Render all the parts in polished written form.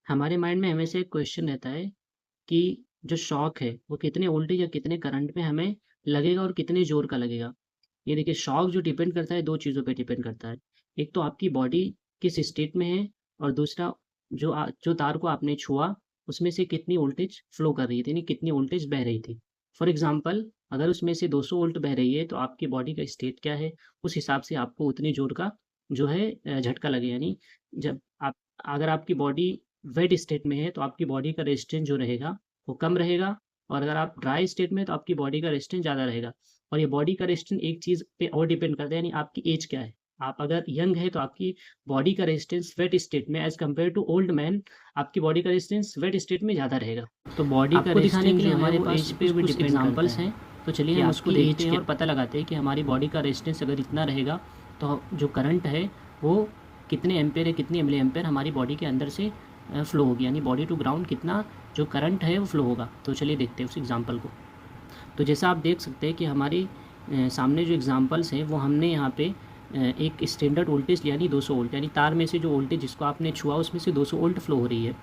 हमारे माइंड में हमेशा एक क्वेश्चन रहता है कि जो शॉक है वो कितने वोल्टेज या कितने करंट में हमें लगेगा और कितने जोर का लगेगा। ये देखिए शॉक जो डिपेंड करता है 2 चीज़ों पे डिपेंड करता है। एक तो आपकी बॉडी किस स्टेट में है और दूसरा जो तार को आपने छुआ उसमें से कितनी वोल्टेज फ्लो कर रही थी यानी कितनी वोल्टेज बह रही थी। फॉर एग्ज़ाम्पल अगर उसमें से 200 वोल्ट बह रही है तो आपकी बॉडी का स्टेट क्या है, उस हिसाब से आपको उतनी जोर का जो है झटका लगेगा यानी जब आप अगर आपकी बॉडी वेट स्टेट में है तो आपकी बॉडी का रेजिस्टेंस जो रहेगा वो कम रहेगा और अगर आप ड्राई स्टेट में तो आपकी बॉडी का रेजिस्टेंस ज़्यादा रहेगा। और ये बॉडी का रेजिस्टेंस एक चीज़ पे और डिपेंड करता है यानी आपकी एज क्या है। आप अगर यंग है तो आपकी बॉडी का रेजिस्टेंस वेट स्टेट में as compare to old man आपकी बॉडी का रेजिस्टेंस वेट स्टेट में ज़्यादा रहेगा। तो बॉडी का दिखाने के लिए हमारे पास एज पे भी एग्जांपल्स हैं। तो चलिए हम उसको देखते हैं और पता लगाते हैं कि हमारी बॉडी का रेजिस्टेंस अगर इतना रहेगा तो जो करंट है वो कितने एम्पेयर या कितनी मिली एम्पेयर हमारी बॉडी के अंदर से फ्लो होगी यानी बॉडी टू ग्राउंड कितना जो करंट है वो फ्लो होगा। तो चलिए देखते हैं उस एग्जांपल को। तो जैसा आप देख सकते हैं कि हमारे सामने जो एग्जांपल्स हैं वो हमने यहाँ पे एक स्टैंडर्ड वोल्टेज यानी 200 वोल्ट यानी तार में से जो वोल्टेज जिसको आपने छुआ उसमें से 200 वोल्ट फ्लो हो रही है।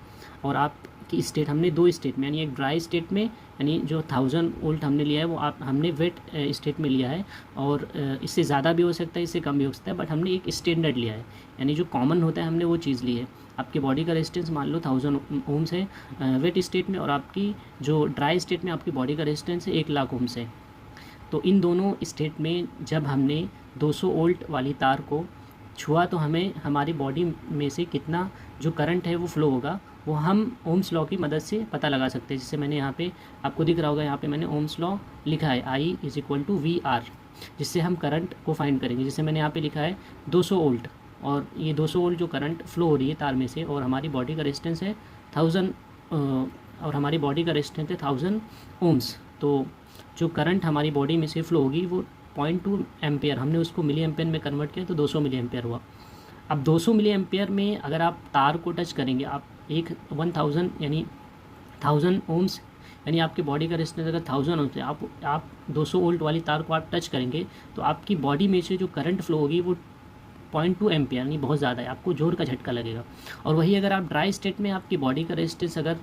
और आपकी स्टेट हमने 2 स्टेट में यानी एक ड्राई स्टेट में यानी जो 1000 वोल्ट हमने लिया है वो हमने वेट स्टेट में लिया है। और इससे ज़्यादा भी हो सकता है, इससे कम भी हो सकता है, बट हमने एक स्टैंडर्ड लिया है यानी जो कॉमन होता है हमने वो चीज़ ली है। आपकी बॉडी का रेजिस्टेंस मान लो 1000 ओम्स है वेट स्टेट में और आपकी जो ड्राई स्टेट में आपकी बॉडी का रेजिस्टेंस है 1,00,000 ओम्स है। तो इन दोनों स्टेट में जब हमने 200 वोल्ट वाली तार को छुआ तो हमें हमारी बॉडी में से कितना जो करंट है वो फ्लो होगा वो हम ओम्स लॉ की मदद से पता लगा सकते हैं। जैसे मैंने यहाँ पे आपको दिख रहा होगा, यहाँ पे मैंने ओम्स लॉ लिखा है I = VR, जिससे हम करंट को फाइंड करेंगे। जैसे मैंने यहाँ पे लिखा है 200 वोल्ट और ये 200 वोल्ट जो करंट फ्लो हो रही है तार में से और हमारी बॉडी का रेजिस्टेंस है 1000 और हमारी बॉडी का रेजिस्टेंस है 1000 ओम्स। तो जो करंट हमारी बॉडी में से फ्लो होगी वो 0.2 एम्पेयर, हमने उसको मिली एम्पेयर में कन्वर्ट किया तो 200 मिली एम्पेयर हुआ। अब 200 मिली एम्पेयर में अगर आप तार को टच करेंगे, आप 1000 यानी 1000 ओम्स यानी आपकी बॉडी का रेजिस्टेंस अगर 1000 ओम्स है, आप 200 वोल्ट वाली तार को आप टच करेंगे तो आपकी बॉडी में से जो करंट फ्लो होगी वो 0.2 एम्पेयर यानी बहुत ज़्यादा है, आपको जोर का झटका लगेगा। और वही अगर आप ड्राई स्टेट में आपकी बॉडी का रेजिस्टेंस अगर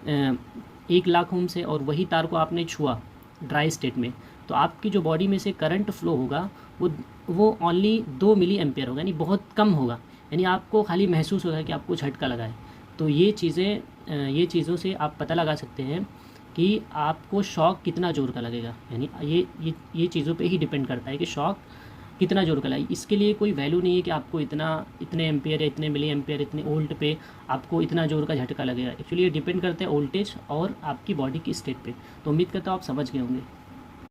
1,00,000 ओम से और वही तार को आपने छुआ ड्राई स्टेट में तो आपकी जो बॉडी में से करंट फ्लो होगा वो ओनली 2 मिली एम्पेयर होगा यानी बहुत कम होगा। यानी आपको खाली महसूस होगा कि आपको झटका लगा है। तो ये चीज़ों से आप पता लगा सकते हैं कि आपको शॉक कितना ज़ोर का लगेगा। यानी ये चीज़ों पे ही डिपेंड करता है कि शॉक कितना ज़ोर का लगे। इसके लिए कोई वैल्यू नहीं है कि आपको इतने एम्पेयर या इतने मिली एम्पेयर इतने वोल्ट पे आपको इतना ज़ोर का झटका लगेगा। एक्चुअली ये डिपेंड करता है वोल्टेज और आपकी बॉडी की स्टेट पे। तो उम्मीद करता हूँ आप समझ गए होंगे।